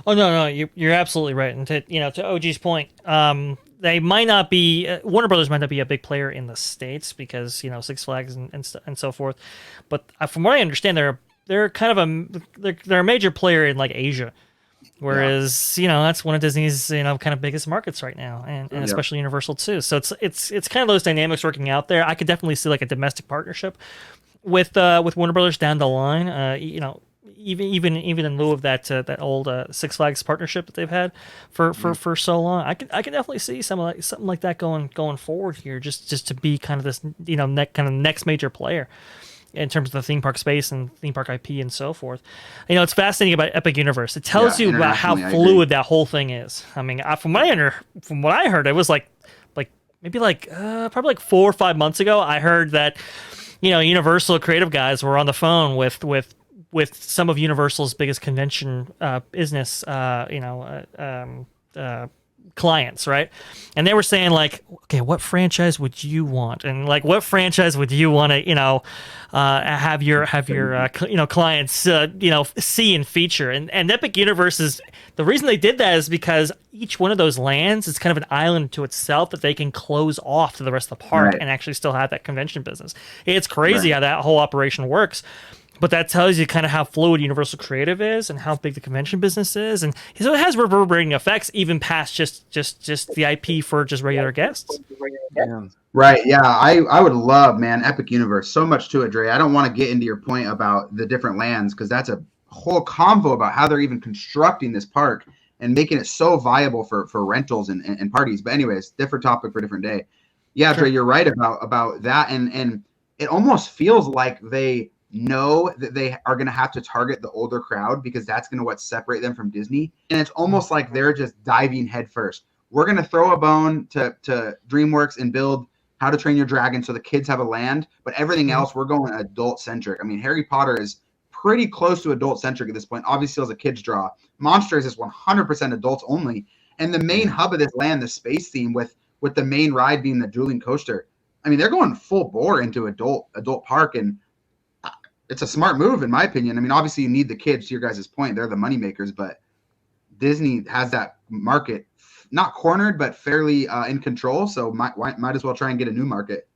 Oh no, you're absolutely right. And to OG's point, they might not be Warner Brothers might not be a big player in the States because Six Flags and so forth. But from what I understand, they're kind of they're a major player in like Asia. Whereas, that's one of Disney's, kind of biggest markets right now, and especially Universal too. So it's kind of those dynamics working out there. I could definitely see like a domestic partnership with Warner Brothers down the line. Even in lieu of that old Six Flags partnership that they've had for so long, I can definitely see something like that going forward here, just to be kind of this next major player in terms of the theme park space and theme park IP and so forth. It's fascinating about Epic Universe. It tells you about how fluid that whole thing is. I mean, from what I heard, it was maybe probably like 4 or 5 months ago, I heard that, Universal creative guys were on the phone with some of Universal's biggest convention business, clients, right? And they were saying like, okay, what franchise would you want? And like, what franchise would you want to, have your clients, see and feature? And Epic Universe is the reason they did that is because each one of those lands is kind of an island to itself that they can close off to the rest of the park and actually still have that convention business. It's crazy how that whole operation works. But that tells you kind of how fluid Universal Creative is and how big the convention business is. And so it has reverberating effects even past just the IP for just regular guests. Yeah. Right. Yeah. I would love, man, Epic Universe. So much to it, Dre. I don't want to get into your point about the different lands because that's a whole convo about how they're even constructing this park and making it so viable for rentals and parties. But anyways, different topic for a different day. Yeah, Dre, you're right about that. And it almost feels like they know that they are going to have to target the older crowd because that's going to separate them from Disney. And it's almost like they're just diving headfirst. We're going to throw a bone to DreamWorks and build How to Train Your Dragon so the kids have a land, but everything else, we're going adult-centric. I mean, Harry Potter is pretty close to adult-centric at this point. Obviously, as a kid's draw. Monsters is 100% adults only. And the main hub of this land, the space theme with the main ride being the dueling coaster, I mean, they're going full bore into adult park, and it's a smart move, in my opinion. I mean, obviously, you need the kids, to your guys' point. They're the moneymakers, but Disney has that market not cornered, but fairly in control. So might as well try and get a new market.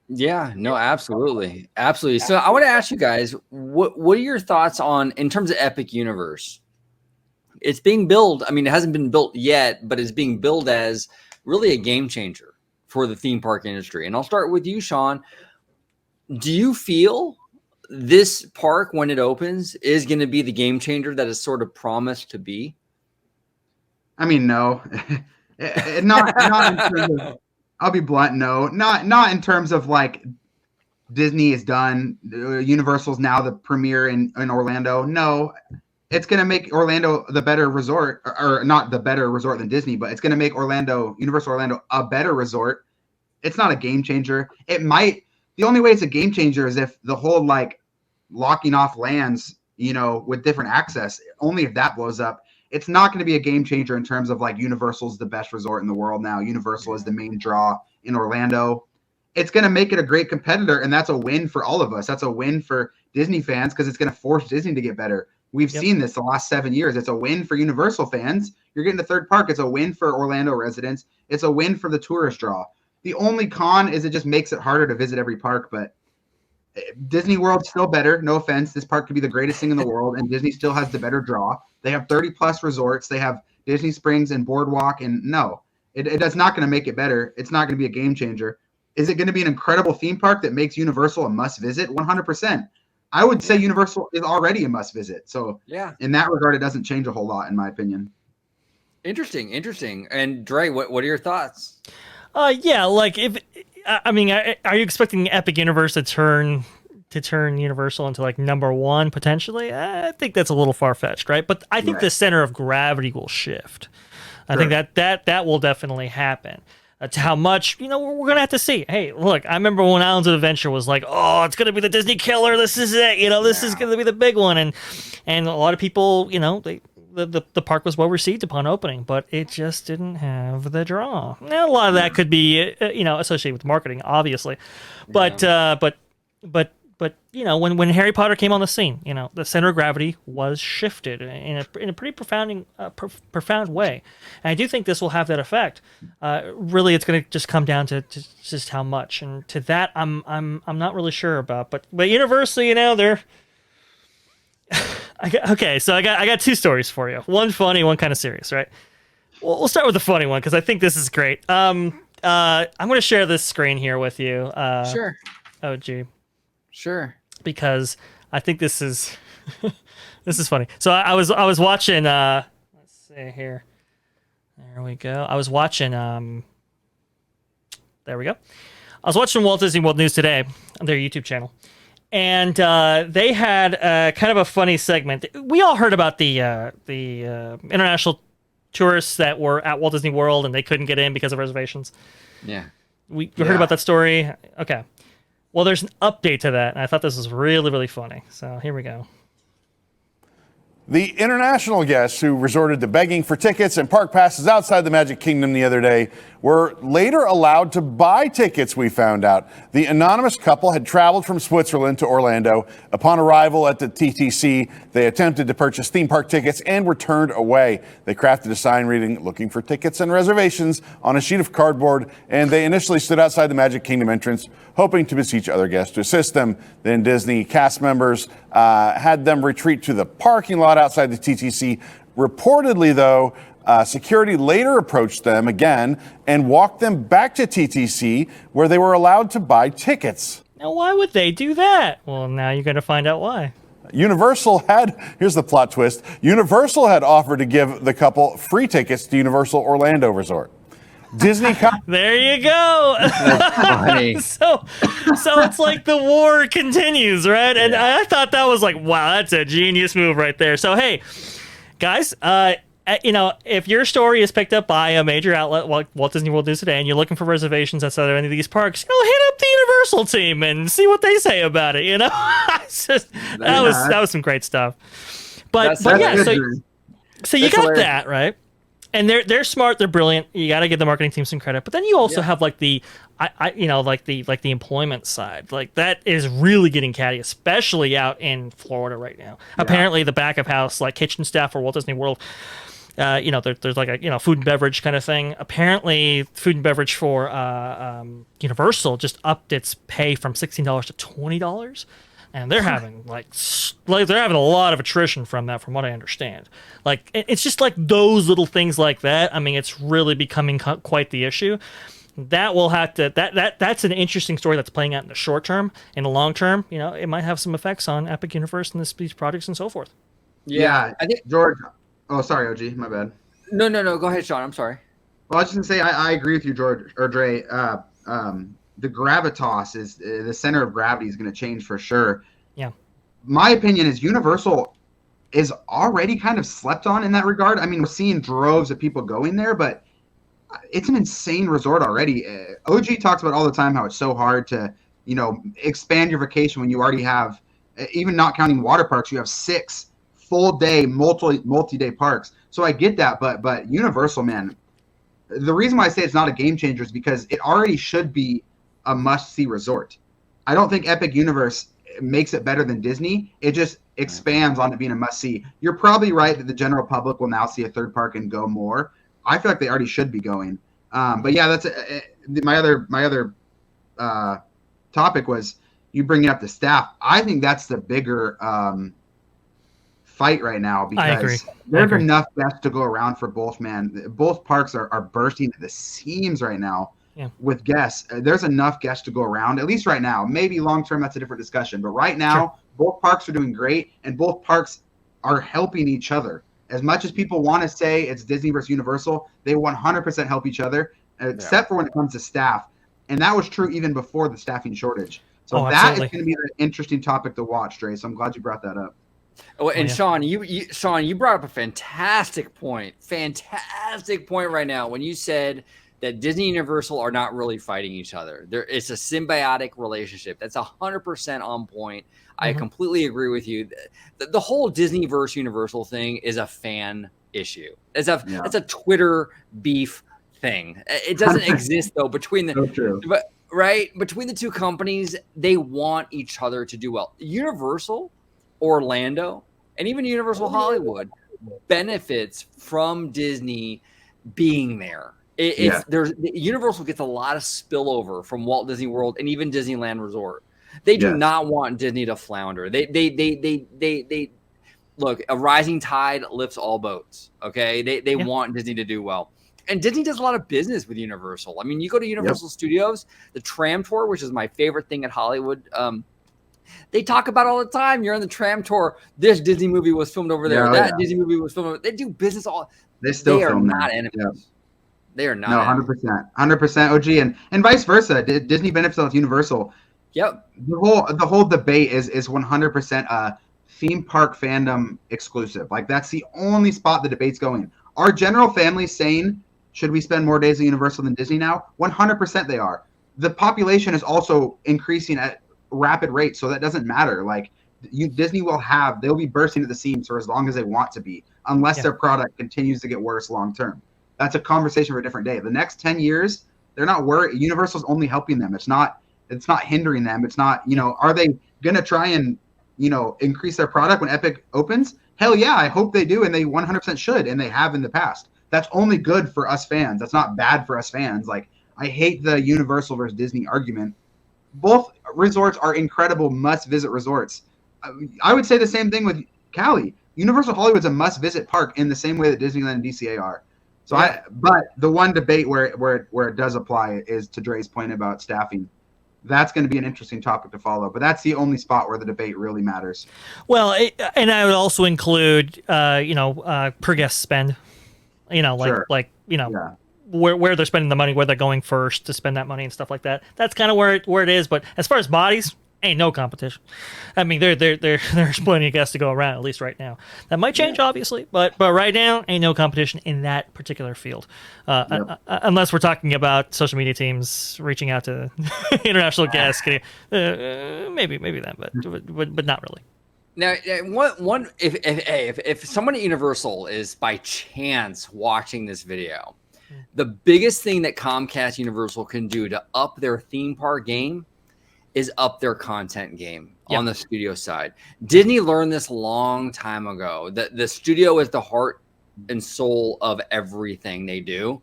Yeah, no, absolutely. Absolutely. So I want to ask you guys, what are your thoughts on, in terms of Epic Universe? It's being built. I mean, it hasn't been built yet, but it's being billed as really a game changer for the theme park industry. And I'll start with you, Sean. Do you feel this park, when it opens, is going to be the game changer that is sort of promised to be? I mean, no, not in terms of, I'll be blunt. No, not in terms of like Disney is done. Universal's now the premier in Orlando. No, it's going to make Orlando the better resort, or not the better resort than Disney, but it's going to make Universal Orlando, a better resort. It's not a game changer. It might. The only way it's a game changer is if the whole like locking off lands, with different access, only if that blows up. It's not going to be a game changer in terms of like Universal's the best resort in the world now. Universal is the main draw in Orlando. It's going to make it a great competitor, and that's a win for all of us. That's a win for Disney fans because it's going to force Disney to get better. We've seen this the last 7 years. It's a win for Universal fans. You're getting the third park. It's a win for Orlando residents. It's a win for the tourist draw. The only con is it just makes it harder to visit every park, but Disney World's still better. No offense. This park could be the greatest thing in the world, and Disney still has the better draw. They have 30-plus resorts. They have Disney Springs and Boardwalk, and no, it's not going to make it better. It's not going to be a game changer. Is it going to be an incredible theme park that makes Universal a must-visit? 100%. I would say Universal is already a must-visit. So in that regard, it doesn't change a whole lot, in my opinion. Interesting. And Dre, what are your thoughts? Like are you expecting Epic Universe to turn Universal into like number one potentially? I think that's a little far-fetched, right? But I think the center of gravity will shift. I think that will definitely happen. To how much, we're going to have to see. Hey, look, I remember when Islands of Adventure was like, oh, it's going to be the Disney killer. This is it. This is going to be the big one. And a lot of people, the park was well received upon opening, but it just didn't have the draw. Now, a lot of that could be, associated with marketing, obviously. But when Harry Potter came on the scene, the center of gravity was shifted in a pretty profound way, and I do think this will have that effect. Really, it's going to just come down to just how much, and to that, I'm not really sure about. But Universal, they're okay. So I got two stories for you. One funny, one kind of serious, right? We'll start with the funny one because I think this is great. I'm going to share this screen here with you. Sure. Oh, gee. Sure. Because I think this is this is funny. So I was watching let's see here. There we go. I was watching there we go. I was watching Walt Disney World News Today on their YouTube channel. And they had kind of a funny segment. We all heard about the international tourists that were at Walt Disney World and they couldn't get in because of reservations. Yeah. We heard about that story. Okay. Well, there's an update to that, and I thought this was really, really funny. So here we go. The international guests who resorted to begging for tickets and park passes outside the Magic Kingdom the other day were later allowed to buy tickets, we found out. The anonymous couple had traveled from Switzerland to Orlando. Upon arrival at the TTC, they attempted to purchase theme park tickets and were turned away. They crafted a sign reading, "Looking for tickets and reservations," on a sheet of cardboard, and they initially stood outside the Magic Kingdom entrance, hoping to beseech other guests to assist them. Then Disney cast members had them retreat to the parking lot outside the TTC. Reportedly, though, security later approached them again and walked them back to TTC, where they were allowed to buy tickets. Now, why would they do that? Well, now you're going to find out why. Here's the plot twist, Universal had offered to give the couple free tickets to Universal Orlando Resort. Disney. There you go. That's funny. So it's like the war continues, right? And I thought that was like, wow, that's a genius move right there. So hey, guys, if your story is picked up by a major outlet like Walt Disney World News Today, and you're looking for reservations outside of any of these parks, hit up the Universal team and see what they say about it. That was some great stuff. But yeah, so you got hilarious. That right. And they're smart, they're brilliant. You got to give the marketing team some credit. But then you also have like the employment side. Like that is really getting catty, especially out in Florida right now. Yeah. Apparently, the back of house, like kitchen staff for Walt Disney World, there's like a food and beverage kind of thing. Apparently, food and beverage for Universal just upped its pay from $16 to $20, and they're having they're having a lot of attrition from that, from what I understand. Like it's just like those little things like that. I mean, it's really becoming quite the issue. That will have to that's an interesting story that's playing out in the short term. In the long term, it might have some effects on Epic Universe and these products and so forth. Yeah, I think George. Oh, sorry, OG, my bad. No. Go ahead, Sean. I'm sorry. Well, I was just gonna say I agree with you, George or Dre. The gravitas is the center of gravity is going to change for sure. Yeah. My opinion is Universal is already kind of slept on in that regard. I mean, we're seeing droves of people going there, but it's an insane resort already. OG talks about all the time how it's so hard to, expand your vacation when you already have, even not counting water parks, you have 6 full day, multi-day parks. So I get that, but Universal, man, the reason why I say it's not a game changer is because it already should be a must-see resort. I don't think Epic Universe makes it better than Disney. It just expands onto being a must-see. You're probably right that the general public will now see a third park and go more. I feel like they already should be going. But yeah, that's my other topic was you bringing up the staff. I think that's the bigger fight right now because there's enough guests to go around for both, man. Both parks are bursting at the seams right now with guests. There's enough guests to go around, at least right now. Maybe long-term, that's a different discussion. But right now, both parks are doing great, and both parks are helping each other. As much as people want to say it's Disney versus Universal, they 100% help each other, except for when it comes to staff. And that was true even before the staffing shortage. So that is going to be an interesting topic to watch, Dre. So I'm glad you brought that up. Oh, and Sean, you brought up a fantastic point right now when you said that Disney and Universal are not really fighting each other. It's a symbiotic relationship. That's 100% on point. I completely agree with you. The whole Disney versus Universal thing is a fan issue. It's a Twitter beef thing. It doesn't exist though between between the two companies. They want each other to do well. Universal Orlando and even Universal Hollywood benefits from Disney being there. Universal gets a lot of spillover from Walt Disney World and even Disneyland Resort. They do not want Disney to flounder. They look, a rising tide lifts all boats. Okay. They want Disney to do well. And Disney does a lot of business with Universal. I mean, you go to Universal Studios, the tram tour, which is my favorite thing at Hollywood. They talk about all the time. You're on the tram tour. This Disney movie was filmed over there. Disney movie was filmed over there. They do business all. They are not enemies. Yeah. They are not. No, 100% OG, and vice versa. Disney benefits with Universal. Yep. The whole debate is 100% a theme park fandom exclusive. Like that's the only spot the debate's going. Are general families saying, should we spend more days at Universal than Disney now? 100% they are. The population is also increasing at rapid rates, so that doesn't matter. Like Disney they'll be bursting at the seams for as long as they want to be, unless their product continues to get worse long term. That's a conversation for a different day. The next 10 years, they're not worried. Universal's only helping them. It's not hindering them. It's not, are they going to try and, increase their product when Epic opens? Hell yeah, I hope they do. And they 100% should. And they have in the past. That's only good for us fans. That's not bad for us fans. Like, I hate the Universal versus Disney argument. Both resorts are incredible must-visit resorts. I would say the same thing with Cali. Universal Hollywood's a must-visit park in the same way that Disneyland and DCA are. So but the one debate where it does apply is to Dre's point about staffing. That's going to be an interesting topic to follow, but that's the only spot where the debate really matters. Well, and I would also include, per guest spend, where they're spending the money, where they're going first to spend that money and stuff like that. That's kind of where it is. But as far as bodies, ain't no competition. I mean, there's plenty of guests to go around, at least right now. That might change, obviously, but right now, ain't no competition in that particular field. Unless we're talking about social media teams reaching out to international guests. Maybe that, but not really. Now, if someone at Universal is by chance watching this video, the biggest thing that Comcast Universal can do to up their theme park game is up their content game on the studio side. Disney learned this a long time ago. The studio is the heart and soul of everything they do,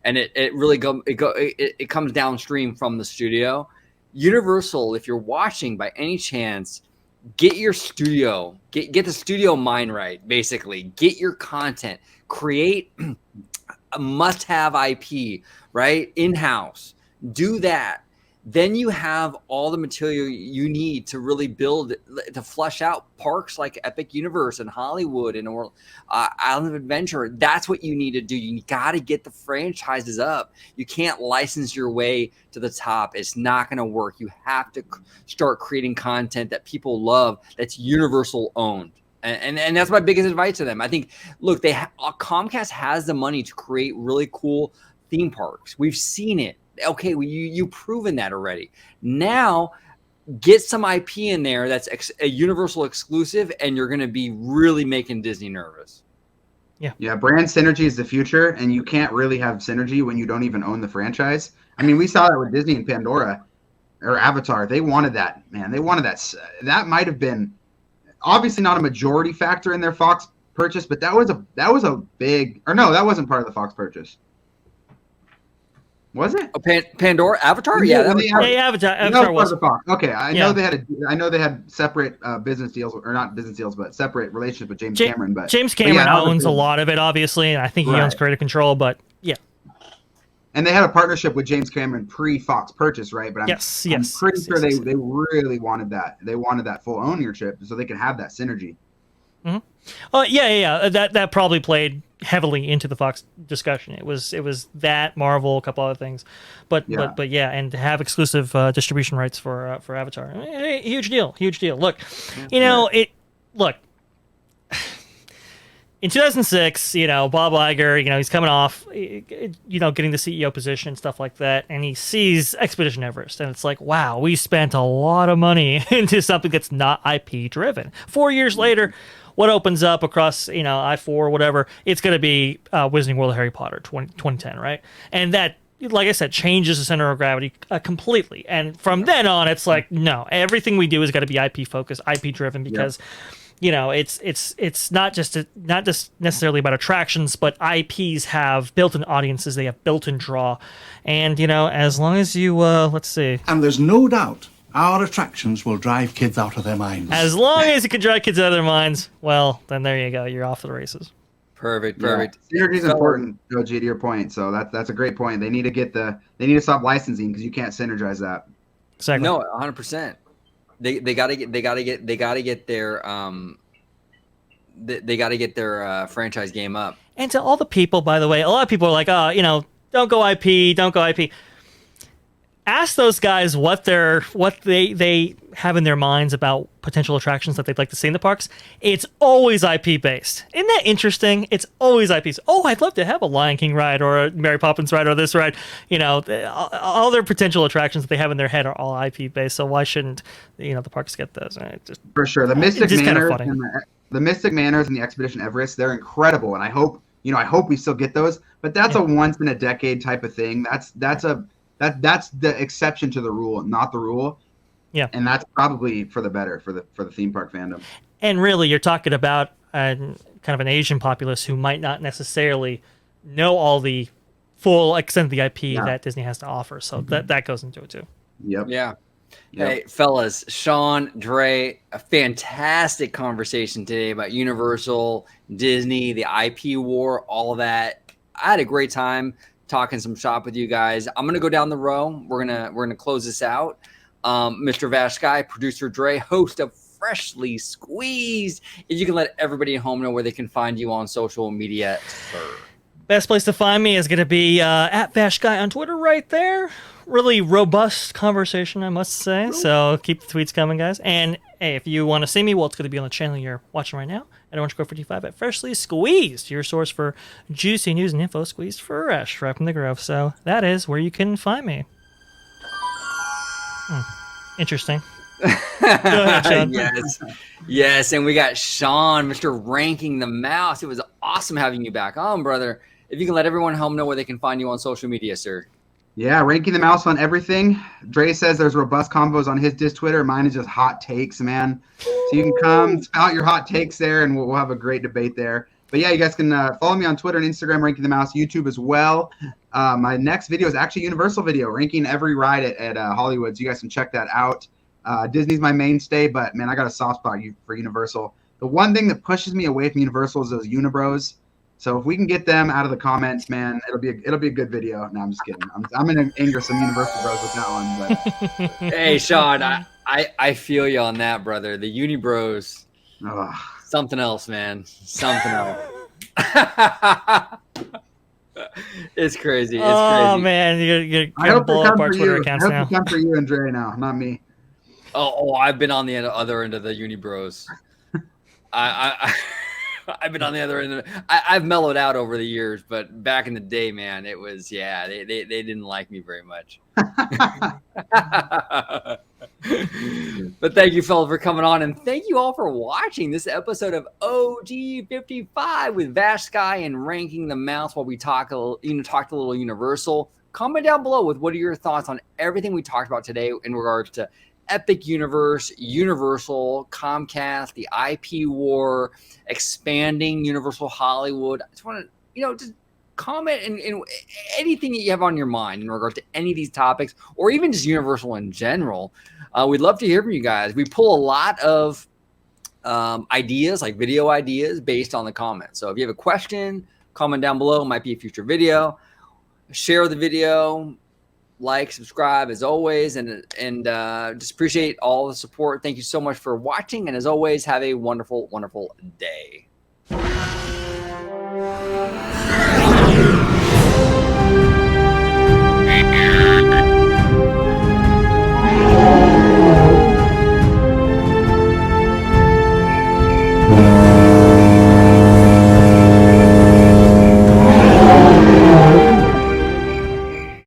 and it really it comes downstream from the studio. Universal, if you're watching by any chance, get your studio, get the studio mind right. Basically, get your content, create a must-have IP, right, in-house. Do that. Then you have all the material you need to really build, to flush out parks like Epic Universe and Hollywood and Island of Adventure. That's what you need to do. You got to get the franchises up. You can't license your way to the top. It's not going to work. You have to start creating content that people love, that's Universal owned. And that's my biggest advice to them. I think, look, Comcast has the money to create really cool theme parks. We've seen it. Okay, well, you've proven that already. Now, get some IP in there that's a Universal exclusive, and you're going to be really making Disney nervous. Yeah, brand synergy is the future, and you can't really have synergy when you don't even own the franchise. I mean, we saw that with Disney and Pandora or Avatar. They wanted that, man. They wanted that. That might have been obviously not a majority factor in their Fox purchase, but that was a big, or no, that wasn't part of the Fox purchase. Was it? Oh, Pandora, Avatar? Yeah, that was Avatar was. Okay, I know they had separate business deals, or not business deals, but separate relationships with James Cameron. But James Cameron owns a lot of it, obviously, and I think he owns creative control. But yeah, and they had a partnership with James Cameron pre-Fox purchase, right? But I'm pretty sure they really wanted that. They wanted that full ownership so they could have that synergy. Mm-hmm. That probably played heavily into the Fox discussion. It was that, Marvel, a couple other things, but yeah, and to have exclusive distribution rights for Avatar, huge deal. Look, look. In 2006, Bob Iger, he's coming off, getting the CEO position and stuff like that, and he sees Expedition Everest, and it's like, wow, we spent a lot of money into something that's not IP driven. 4 years later, what opens up across, I-4, whatever, it's going to be Wizarding World of Harry Potter 2010, right? And that, like I said, changes the center of gravity completely. And from then on, it's like, no, everything we do has got to be IP focused, IP driven, because it's not just necessarily about attractions, but IPs have built-in audiences, they have built-in draw, and as long as you let's see, and there's no doubt our attractions will drive kids out of their minds. As long as you can drive kids out of their minds, well, then there you go, you're off to the races. Perfect. Synergy is important, Joe G, to your point. So that's a great point. They need to stop licensing because you can't synergize that. Exactly. No, 100%. They gotta get their franchise game up. And to all the people, by the way, a lot of people are like, don't go IP. Ask those guys what they have in their minds about potential attractions that they'd like to see in the parks. It's always IP based. Isn't that interesting? It's always IP. Oh, I'd love to have a Lion King ride or a Mary Poppins ride or this ride. All their potential attractions that they have in their head are all IP based. So why shouldn't the parks get those? For sure, the Mystic Manors the Mystic Manors and the Expedition Everest, they're incredible, and I hope we still get those. But that's a once in a decade type of thing. That's the exception to the rule, not the rule. Yeah, and that's probably for the better for the theme park fandom. And really, you're talking about kind of an Asian populace who might not necessarily know all the full extent of the IP that Disney has to offer. So that goes into it too. Yep. Yeah. Hey, fellas, Sean, Dre, a fantastic conversation today about Universal, Disney, the IP war, all of that. I had a great time talking some shop with you guys. I'm gonna go down the row. We're gonna close this out. Mr. Vashkai, producer Dre, host of Freshly Squeezed. If you can let everybody at home know where they can find you on social media, sir. Best place to find me is going to be at Vashkai on Twitter right there. Really robust conversation, I must say. So keep the tweets coming, guys. And hey, if you want to see me, well, it's going to be on the channel you're watching right now at Orange Grove 55 at Freshly Squeezed, your source for juicy news and info squeezed fresh right from the Grove. So that is where you can find me. Interesting. Go ahead, Sean. Yes, and we got Sean, Mr. Ranking the Mouse. It was awesome having you back on, brother. If you can let everyone home know where they can find you on social media, sir. Yeah, Ranking the Mouse on everything. Dre says there's robust combos on his Diz Twitter. Mine is just hot takes, man. So you can come spout your hot takes there, and we'll have a great debate there. But yeah, you guys can follow me on Twitter and Instagram, Ranking the Mouse, YouTube as well. My next video is actually a Universal video, ranking every ride at Hollywood. So you guys can check that out. Disney's my mainstay, but man, I got a soft spot for Universal. The one thing that pushes me away from Universal is those Unibros. So if we can get them out of the comments, man, it'll be a good video. No, I'm just kidding. I'm gonna anger some Universal bros with that one. But Hey, Sean, I feel you on that, brother. The Unibros, something else, man. Something else. It's crazy. It's Oh crazy. man, you're I hope blow they up come our for Twitter you. I accounts hope now. they come for you and Dre now, not me. Oh, I've been on the other end of the Unibros. I've been on the other end. I've mellowed out over the years, but back in the day, man, it was they didn't like me very much. But thank you, fellas, for coming on, and thank you all for watching this episode of OG 55 with Vash Sky and Ranking the Mouse. While we talked a little Universal. Comment down below with what are your thoughts on everything we talked about today in regards to Epic Universe, Universal, Comcast, the IP war, expanding Universal Hollywood. I just want to, just comment and anything that you have on your mind in regard to any of these topics, or even just Universal in general. We'd love to hear from you guys. We pull a lot of ideas, like video ideas, based on the comments. So if you have a question, comment down below. It might be a future video. Share the video. Like, subscribe as always, and just appreciate all the support. Thank you so much for watching, and as always, have a wonderful, wonderful day.